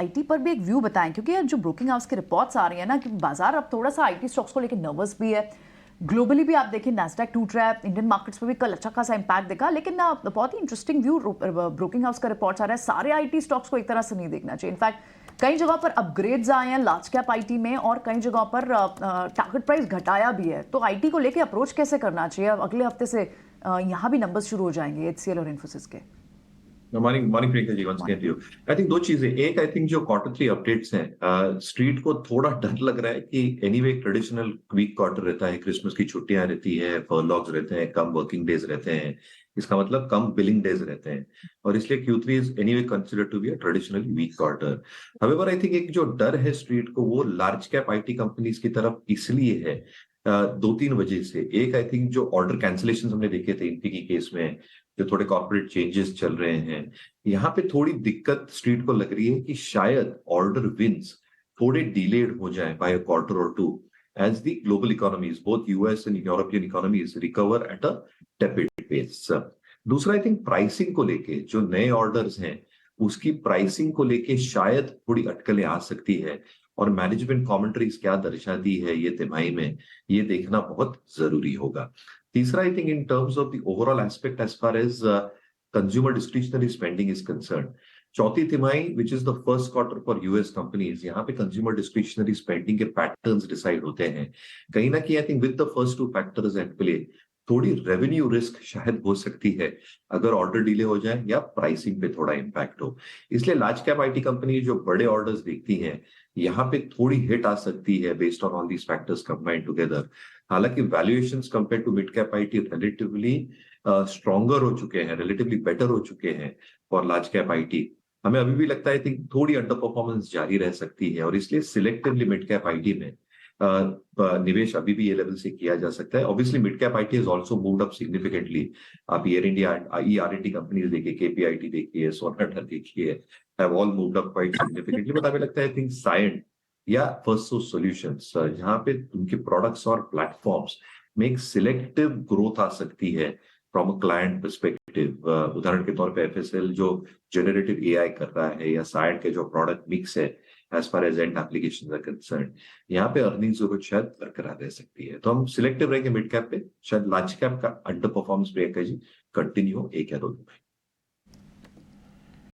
IT पर भी एक व्यू बताएं, क्योंकि यार जो ब्रोकिंग हाउस के रिपोर्ट्स आ रही है ना कि बाजार अब थोड़ा सा आईटी स्टॉक्स को लेकर नर्वस भी है। ग्लोबली भी आप देखिए नैस्डैक टूट रहा है, इंडियन मार्केट्स पे भी कल अच्छा खासा इंपैक्ट देखा, लेकिन बहुत ही इंटरेस्टिंग व्यू ब्रोकिंग हाउस का रिपोर्ट्स आ रहा है। सारे आईटी स्टॉक्स को एक तरह से नहीं देखना चाहिए। इनफैक्ट कई जगह पर अपग्रेड्स आए हैं लार्ज कैप आईटी में, और कई जगह पर टारगेट प्राइस घटाया भी है। तो आईटी को लेकर अप्रोच कैसे करना चाहिए? अगले हफ्ते से यहाँ भी नंबर्स शुरू हो जाएंगे एचसीएल और इन्फोसिस के। Morning morning Priyanka ji, once again to you. I think दो चीजें। एक, आई थिंक जो क्वार्टर थ्री अपडेट्स हैं, स्ट्रीट को थोड़ा डर लग रहा है कि एनीवे ट्रेडिशनल वीक क्वार्टर रहता है, क्रिसमस की छुट्टियां रहती है, फर्लॉग्स रहते हैं, कम वर्किंग डेज रहते हैं, इसका मतलब कम बिलिंग डेज रहते हैं, और इसलिए Q3 is anyway considered to be a traditionally weak quarter. However I think एक जो डर है स्ट्रीट को, वो लार्ज कैप आईटी कंपनीज की तरफ इसलिए है, दो तीन वजह से। एक, आई थिंक जो ऑर्डर कैंसिलेशन हमने देखे थे इनपी की केस में, जो थोड़े कॉर्पोरेट चेंजेस चल रहे हैं, यहाँ पे थोड़ी दिक्कत स्ट्रीट को लग रही है कि शायद ऑर्डर विंस थोड़े डिलेड हो जाए बाय अ क्वार्टर और two, as the global economies both US and European economies recover at a tepid pace. दूसरा, आई थिंक प्राइसिंग को लेके जो नए ऑर्डर्स हैं, उसकी प्राइसिंग को लेके शायद थोड़ी अटकलें आ सकती है, और मैनेजमेंट कमेंट्रीज क्या दर्शाती है ये तिमाही में, ये देखना बहुत जरूरी होगा। तीसरा, I think in terms of the overall aspect as far as consumer discretionary spending is concern, चौथी तिमाही which is the first quarter for US companies, यहाँ पे कंज्यूमर डिस्क्रिशनरी स्पेंडिंग के पैटर्न्स डिसाइड होते हैं। कहीं ना कहीं I think with the first two factors at play, थोड़ी रेवेन्यू रिस्क शायद हो सकती है अगर ऑर्डर डिले हो जाए या प्राइसिंग पे थोड़ा इंपैक्ट हो। इसलिए लार्ज कैप आईटी कंपनी जो बड़े ऑर्डर्स देखती हैं, यहाँ पे थोड़ी हिट आ सकती है based on all these factors combined together. हालांकि valuations compared to mid cap IT relatively stronger हो चुके हैं, रिलेटिवली बेटर हो चुके हैं फॉर लार्ज कैप आईटी। हमें अभी भी लगता है आई थिंक थोड़ी अंडर परफॉर्मेंस जारी रह सकती है, और इसलिए सिलेक्टिवली मिड कैप आईटी में निवेश अभी भी ये लेवल से किया जा सकता है। Obviously mid cap IT has also moved up significantly. आप एयर इंडिया ईआरएटी कंपनीज देखिए, केपीआईटी देखिए, सोनाटा देखिए, have all moved up quite significantly. But हमें लगता है आई थिंक साइंट या फर्स्टसोर्स सॉल्यूशंस, जहां पे उनके प्रोडक्ट्स और प्लेटफॉर्म्स में एक सिलेक्टिव ग्रोथ आ सकती है फ्रॉम अ क्लाइंट परस्पेक्टिव। उदाहरण के तौर पे एफएसएल जो जनरेटिव एआई कर रहा है, या साइंट के जो प्रोडक्ट मिक्स है as far as end application are concern, यहाँ पे अर्निंग्स जरूरत शायद बरकरार रह सकती है। तो हम सिलेक्टिव रहेंगे मिड कैप पे, शायद लार्ज कैप का under performance Priyanka ji continue हो एक या दो दिन में।